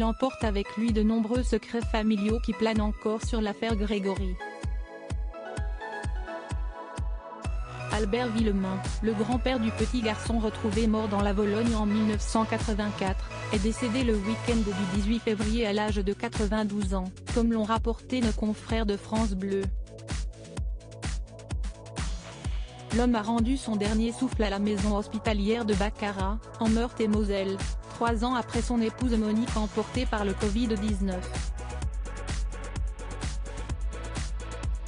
il emporte avec lui de nombreux secrets familiaux qui planent encore sur l'affaire Grégory. Albert Villemain, le grand-père du petit garçon retrouvé mort dans la Vologne en 1984, est décédé le week-end du 18 février à l'âge de 92 ans, comme l'ont rapporté nos confrères de France Bleu. L'homme a rendu son dernier souffle à la maison hospitalière de Baccarat, en Meurthe-et-Moselle, 3 ans après son épouse Monique emportée par le Covid-19.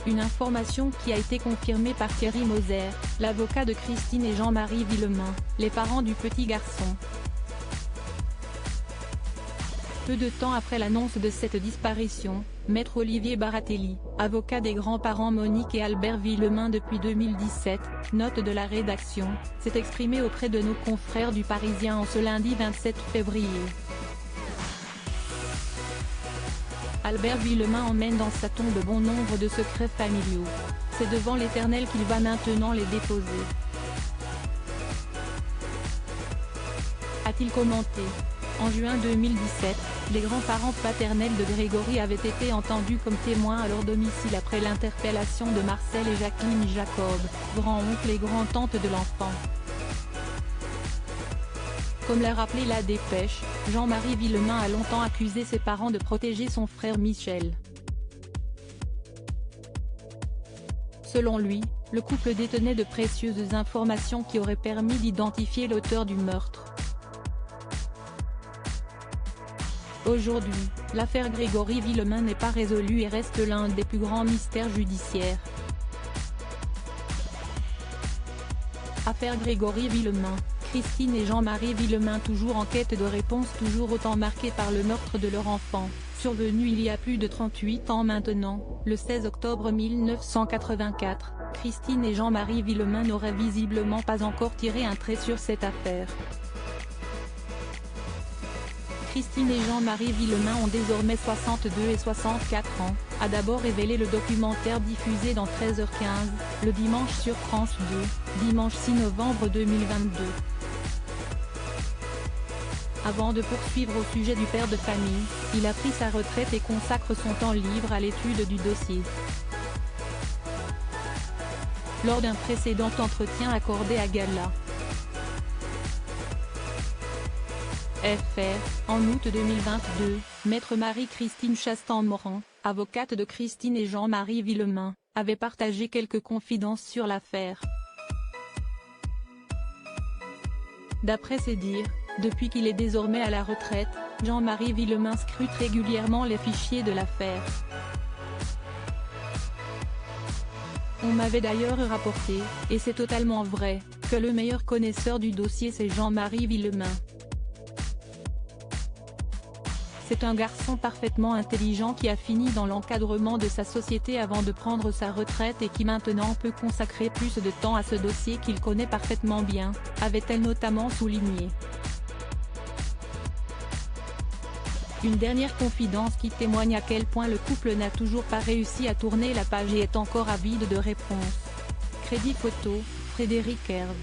Une information qui a été confirmée par Thierry Moser, l'avocat de Christine et Jean-Marie Villemain, les parents du petit garçon. Peu de temps après l'annonce de cette disparition, Maître Olivier Baratelli, avocat des grands-parents Monique et Albert Villemain depuis 2017, note de la rédaction, s'est exprimé auprès de nos confrères du Parisien en ce lundi 27 février. Albert Villemain emmène dans sa tombe bon nombre de secrets familiaux. C'est devant l'Éternel qu'il va maintenant les déposer, a-t-il commenté. En juin 2017, les grands-parents paternels de Grégory avaient été entendus comme témoins à leur domicile après l'interpellation de Marcel et Jacqueline Jacob, grand-oncle et grand-tante de l'enfant. Comme l'a rappelé la dépêche, Jean-Marie Villemain a longtemps accusé ses parents de protéger son frère Michel. Selon lui, le couple détenait de précieuses informations qui auraient permis d'identifier l'auteur du meurtre. Aujourd'hui, l'affaire Grégory Villemain n'est pas résolue et reste l'un des plus grands mystères judiciaires. Affaire Grégory Villemain, Christine et Jean-Marie Villemain toujours en quête de réponses, toujours autant marqués par le meurtre de leur enfant, survenu il y a plus de 38 ans maintenant, le 16 octobre 1984, Christine et Jean-Marie Villemain n'auraient visiblement pas encore tiré un trait sur cette affaire. Christine et Jean-Marie Villemain ont désormais 62 et 64 ans, a d'abord révélé le documentaire diffusé dans 13h15, le dimanche sur France 2, dimanche 6 novembre 2022. Avant de poursuivre au sujet du père de famille, il a pris sa retraite et consacre son temps libre à l'étude du dossier. Lors d'un précédent entretien accordé à Gala FR, en août 2022, Maître Marie-Christine Chastan-Moran, avocate de Christine et Jean-Marie Villemain, avait partagé quelques confidences sur l'affaire. D'après ses dires, depuis qu'il est désormais à la retraite, Jean-Marie Villemain scrute régulièrement les fichiers de l'affaire. On m'avait d'ailleurs rapporté, et c'est totalement vrai, que le meilleur connaisseur du dossier c'est Jean-Marie Villemain. C'est un garçon parfaitement intelligent qui a fini dans l'encadrement de sa société avant de prendre sa retraite et qui maintenant peut consacrer plus de temps à ce dossier qu'il connaît parfaitement bien, avait-elle notamment souligné. Une dernière confidence qui témoigne à quel point le couple n'a toujours pas réussi à tourner la page et est encore avide de réponses. Crédit photo, Frédéric Herve.